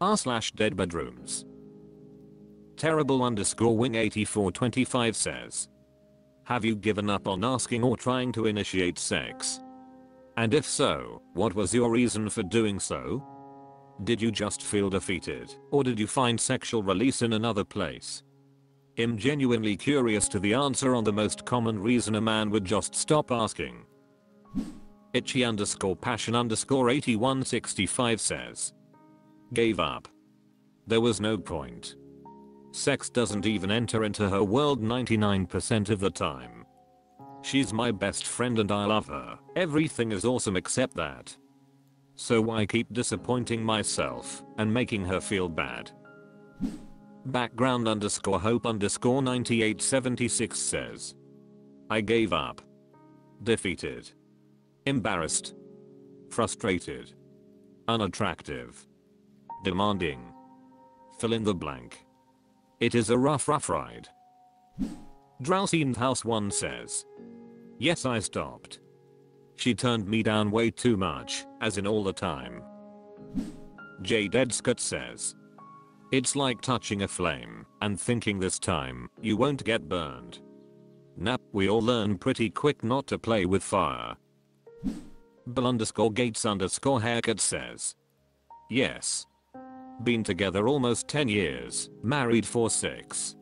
r/DeadBedrooms. Terrible _ wing 8425 says, have you given up on asking or trying to initiate sex? And if so, what was your reason for doing so? Did you just feel defeated, or did you find sexual release in another place? I'm genuinely curious to the answer on the most common reason a man would just stop asking. Itchy _ passion _ 8165 says, gave up. There was no point. Sex doesn't even enter into her world 99% of the time. She's my best friend and I love her. Everything is awesome except that. So why keep disappointing myself and making her feel bad? Background _ hope _ 9876 says, I gave up. Defeated. Embarrassed. Frustrated. Unattractive. Demanding. Fill in the blank. It is a rough ride. Drowsy House 1 says, yes, I stopped. She turned me down way too much, as in all the time. J. Deadscott says, it's like touching a flame and thinking this time you won't get burned. Nah, we all learn pretty quick not to play with fire. Bill _ Gates _ haircut says, yes. Been together almost 10 years, married for 6.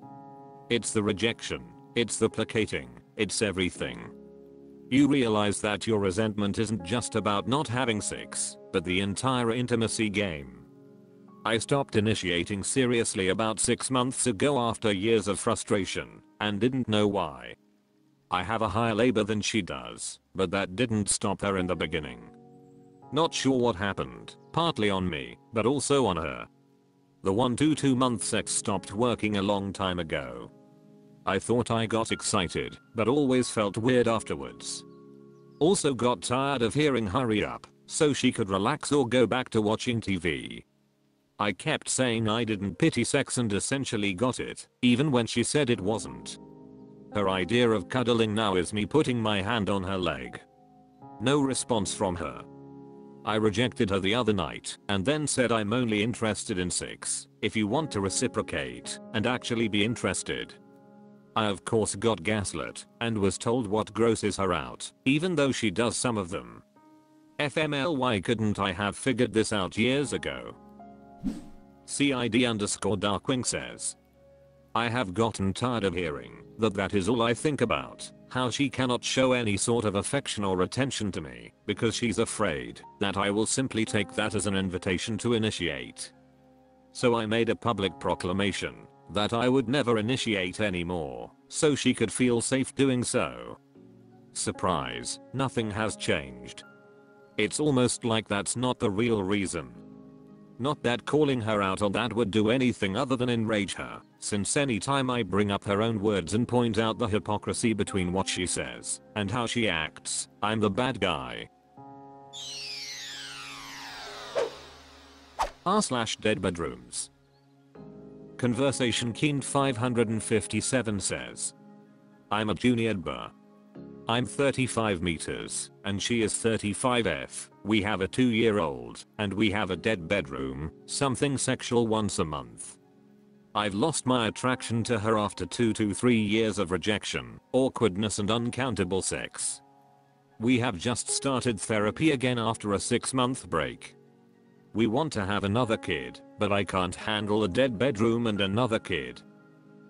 It's the rejection, it's the placating, it's everything. You realize that your resentment isn't just about not having sex, but the entire intimacy game. I stopped initiating seriously about 6 months ago after years of frustration, and didn't know why. I have a higher labor than she does, but that didn't stop her in the beginning. Not sure what happened, partly on me, but also on her. The 1 to 2 month sex stopped working a long time ago. I thought I got excited, but always felt weird afterwards. Also got tired of hearing hurry up, so she could relax or go back to watching TV. I kept saying I didn't pity sex and essentially got it, even when she said it wasn't. Her idea of cuddling now is me putting my hand on her leg. No response from her. I rejected her the other night and then said I'm only interested in sex if you want to reciprocate and actually be interested. I of course got gaslit and was told what grosses her out, even though she does some of them. FML, why couldn't I have figured this out years ago? CID _ Darkwing says, I have gotten tired of hearing that is all I think about, how she cannot show any sort of affection or attention to me because she's afraid that I will simply take that as an invitation to initiate. So I made a public proclamation that I would never initiate anymore, so she could feel safe doing so. Surprise, nothing has changed. It's almost like that's not the real reason. Not that calling her out on that would do anything other than enrage her, since anytime I bring up her own words and point out the hypocrisy between what she says and how she acts, I'm the bad guy. r/DeadBedrooms. Conversation Keen 557 says, I'm a junior Db'er. I'm 35 meters and she is 35F. We have a 2-year-old and we have a dead bedroom, something sexual once a month. I've lost my attraction to her after 2 to 3 years of rejection, awkwardness and uncountable sex. We have just started therapy again after a 6-month break. We want to have another kid, but I can't handle a dead bedroom and another kid.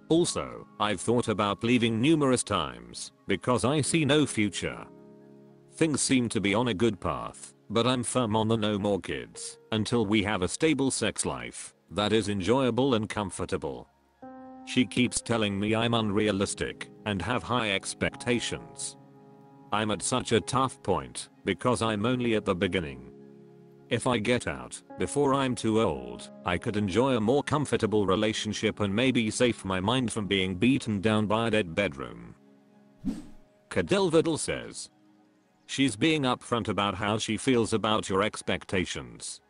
Also, I've thought about leaving numerous times because I see no future. Things seem to be on a good path, but I'm firm on the no more kids until we have a stable sex life that is enjoyable and comfortable. She keeps telling me I'm unrealistic and have high expectations. I'm at such a tough point because I'm only at the beginning. If I get out before I'm too old, I could enjoy a more comfortable relationship and maybe save my mind from being beaten down by a dead bedroom. Cadelvidal says, she's being upfront about how she feels about your expectations.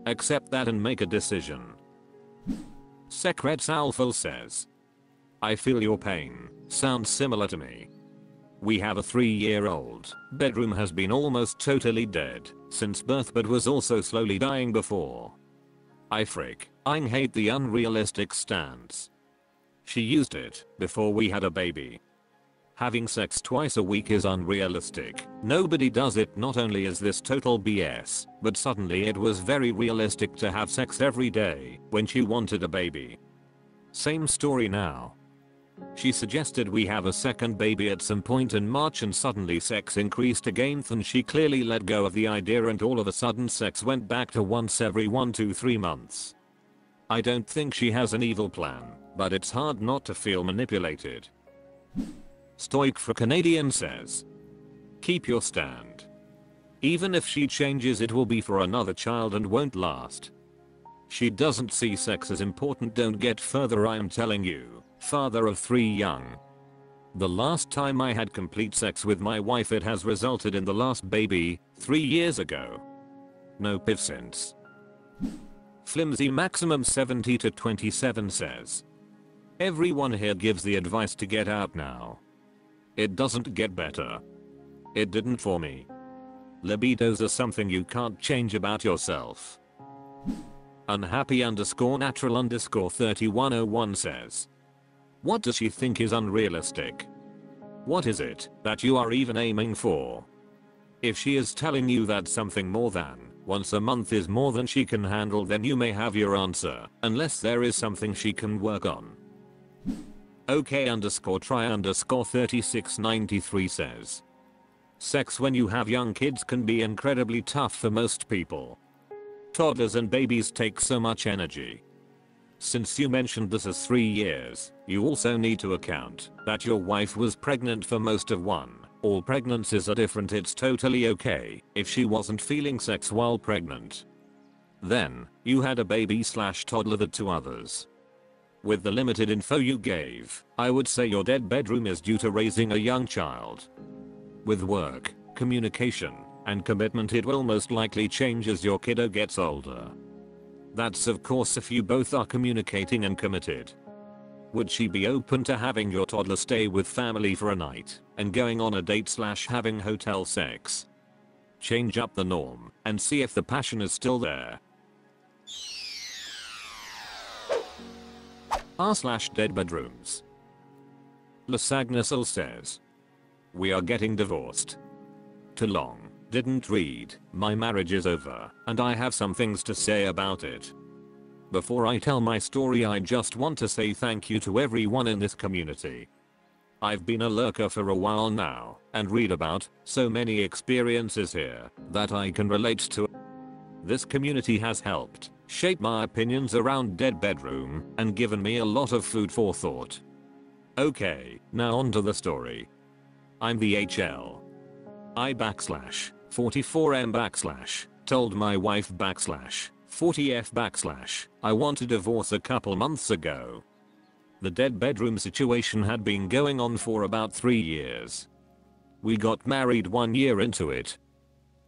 Accept that and make a decision. Secrets Alphal says, I feel your pain, sounds similar to me. We have a 3-year-old, bedroom has been almost totally dead since birth but was also slowly dying before. I hate the unrealistic stance. She used it before we had a baby. Having sex twice a week is unrealistic. Nobody does it. Not only is this total BS, but suddenly it was very realistic to have sex every day when she wanted a baby. Same story now. She suggested we have a second baby at some point in March and suddenly sex increased again, and she clearly let go of the idea and all of a sudden sex went back to once every 1 to 3 months. I don't think she has an evil plan, but it's hard not to feel manipulated. Stoic for Canadian says, keep your stand. Even if she changes, it will be for another child and won't last. She doesn't see sex as important. Don't get further, I am telling you. Father of 3 young. The last time I had complete sex with my wife, it has resulted in the last baby 3 years ago. No piv since. Flimsy maximum 70 to 27 says, everyone here gives the advice to get out now. It doesn't get better. It didn't for me. Libidos are something you can't change about yourself. Unhappy _natural _3101 says, what does she think is unrealistic? What is it that you are even aiming for? If she is telling you that something more than once a month is more than she can handle, then you may have your answer, unless there is something she can work on. OK_try_3693 says, sex when you have young kids can be incredibly tough for most people. Toddlers and babies take so much energy. Since you mentioned this as 3 years, you also need to account that your wife was pregnant for most of one. All pregnancies are different. It's totally okay if she wasn't feeling sex while pregnant. Then, you had a baby/toddler that to others. With the limited info you gave, I would say your dead bedroom is due to raising a young child. With work, communication, and commitment, it will most likely change as your kiddo gets older. That's of course if you both are communicating and committed. Would she be open to having your toddler stay with family for a night and going on a date/having hotel sex? Change up the norm and see if the passion is still there. r/DeadBedrooms. Lasagnasil says, we are getting divorced. Too long. Didn't read. My marriage is over, and I have some things to say about it. Before I tell my story, I just want to say thank you to everyone in this community. I've been a lurker for a while now, and read about so many experiences here that I can relate to. This community has helped shape my opinions around Dead Bedroom and given me a lot of food for thought. Okay, now on to the story. I'm the HL. I/44M/ told my wife /40F/ I want a divorce a couple months ago. The dead bedroom situation had been going on for about 3 years. We got married 1 year into it.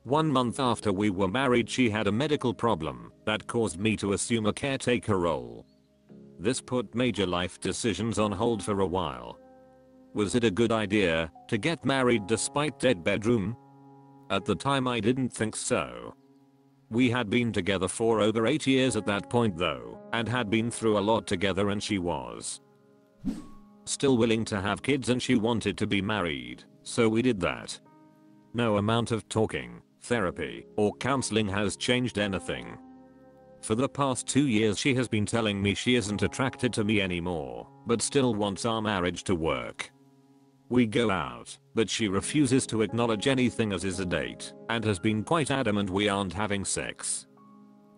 1 month after we were married, she had a medical problem that caused me to assume a caretaker role. This put major life decisions on hold for a while. Was it a good idea to get married despite dead bedroom? At the time I didn't think so. We had been together for over 8 years at that point though, and had been through a lot together, and she was still willing to have kids and she wanted to be married, so we did that. No amount of talking, therapy, or counseling has changed anything. For the past 2 years she has been telling me she isn't attracted to me anymore, but still wants our marriage to work. We go out, but she refuses to acknowledge anything as is a date, and has been quite adamant we aren't having sex.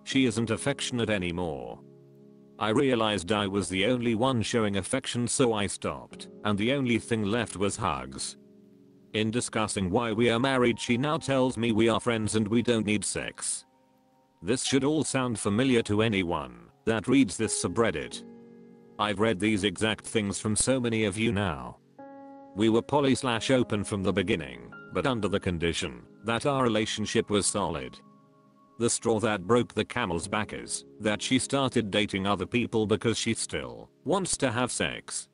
She isn't affectionate anymore. I realized I was the only one showing affection, so I stopped, and the only thing left was hugs. In discussing why we are married, she now tells me we are friends and we don't need sex. This should all sound familiar to anyone that reads this subreddit. I've read these exact things from so many of you now. We were poly/open from the beginning, but under the condition that our relationship was solid. The straw that broke the camel's back is that she started dating other people because she still wants to have sex.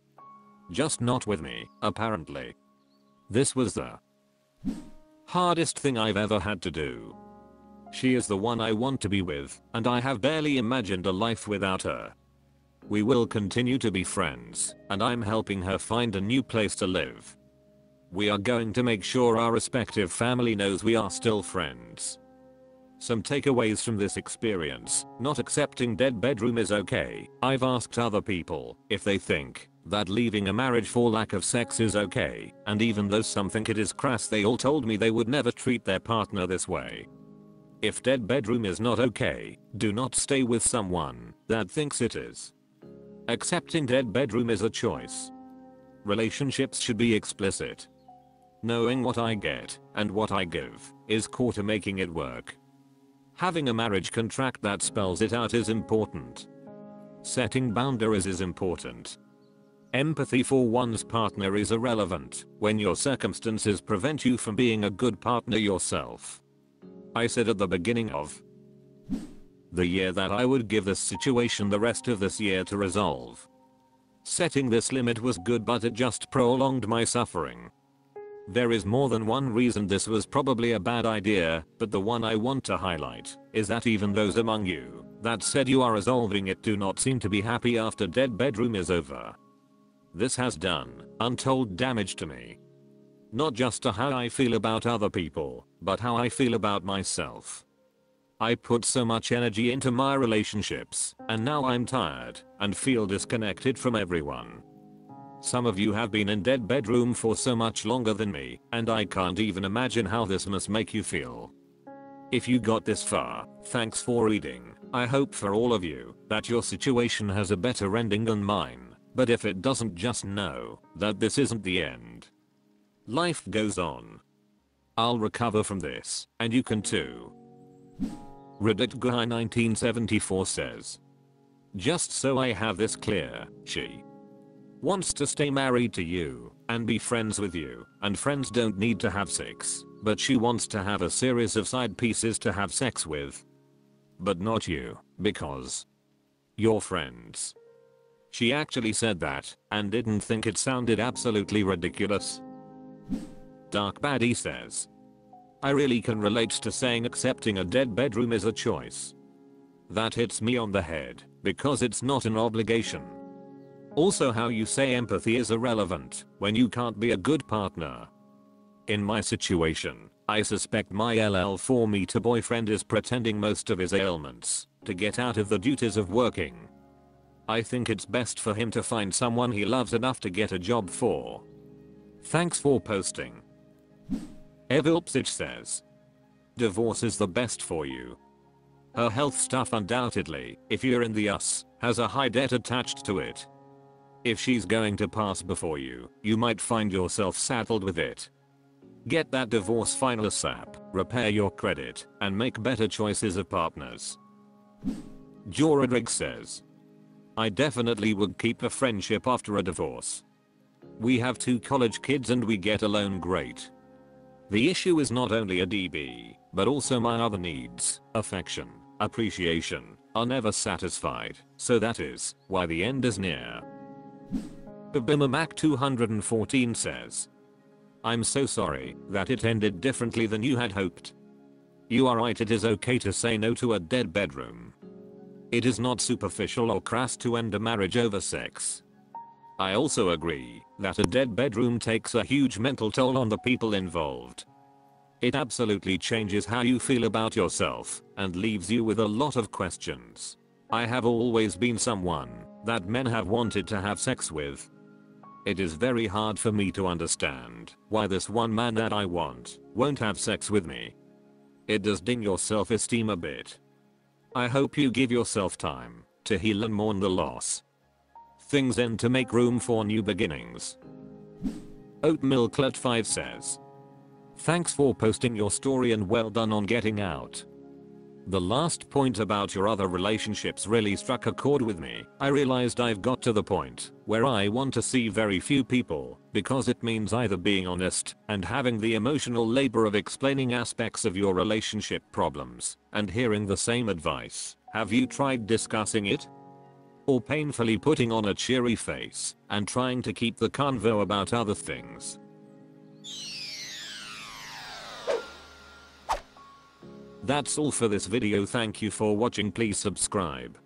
Just not with me, apparently. This was the hardest thing I've ever had to do. She is the one I want to be with, and I have barely imagined a life without her. We will continue to be friends, and I'm helping her find a new place to live. We are going to make sure our respective family knows we are still friends. Some takeaways from this experience: not accepting dead bedroom is okay. I've asked other people if they think that leaving a marriage for lack of sex is okay, and even though some think it is crass, they all told me they would never treat their partner this way. If dead bedroom is not okay, do not stay with someone that thinks it is. Accepting dead bedroom is a choice. Relationships should be explicit. Knowing what I get and what I give is core to making it work. Having a marriage contract that spells it out is important. Setting boundaries is important. Empathy for one's partner is irrelevant when your circumstances prevent you from being a good partner yourself. I said at the beginning of the year that I would give this situation the rest of this year to resolve. Setting this limit was good, but it just prolonged my suffering. There is more than one reason this was probably a bad idea, but the one I want to highlight is that even those among you that said you are resolving it do not seem to be happy after dead bedroom is over. This has done untold damage to me. Not just to how I feel about other people, but how I feel about myself. I put so much energy into my relationships, and now I'm tired and feel disconnected from everyone. Some of you have been in dead bedroom for so much longer than me, and I can't even imagine how this must make you feel. If you got this far, thanks for reading. I hope for all of you that your situation has a better ending than mine, but if it doesn't, just know that this isn't the end. Life goes on. I'll recover from this, and you can too. Reddit guy 1974 says, just so I have this clear, she wants to stay married to you and be friends with you, and friends don't need to have sex, but she wants to have a series of side pieces to have sex with. But not you, because you're friends. She actually said that and didn't think it sounded absolutely ridiculous. Dark Baddie says, I really can relate to saying accepting a dead bedroom is a choice. That hits me on the head because it's not an obligation. Also, how you say empathy is irrelevant when you can't be a good partner. In my situation, I suspect my LL4 boyfriend is pretending most of his ailments to get out of the duties of working. I think it's best for him to find someone he loves enough to get a job for. Thanks for posting. Evilpsich says, divorce is the best for you. Her health stuff undoubtedly, if you're in the US, has a high debt attached to it. If she's going to pass before you, you might find yourself saddled with it. Get that divorce final ASAP, repair your credit, and make better choices of partners. Jorodrig says, I definitely would keep a friendship after a divorce. We have 2 college kids and we get along great. The issue is not only a DB, but also my other needs, affection, appreciation, are never satisfied, so that is why the end is near. Bibimac 214 says, I'm so sorry that it ended differently than you had hoped. You are right, it is okay to say no to a dead bedroom. It is not superficial or crass to end a marriage over sex. I also agree that a dead bedroom takes a huge mental toll on the people involved. It absolutely changes how you feel about yourself and leaves you with a lot of questions. I have always been someone that men have wanted to have sex with. It is very hard for me to understand why this one man that I want won't have sex with me. It does ding your self-esteem a bit. I hope you give yourself time to heal and mourn the loss. Things end to make room for new beginnings. Oatmilklet5 says, thanks for posting your story and well done on getting out. The last point about your other relationships really struck a chord with me. I realized I've got to the point where I want to see very few people because it means either being honest and having the emotional labor of explaining aspects of your relationship problems and hearing the same advice. Have you tried discussing it? Or painfully putting on a cheery face and trying to keep the convo about other things. That's all for this video. Thank you for watching. Please subscribe.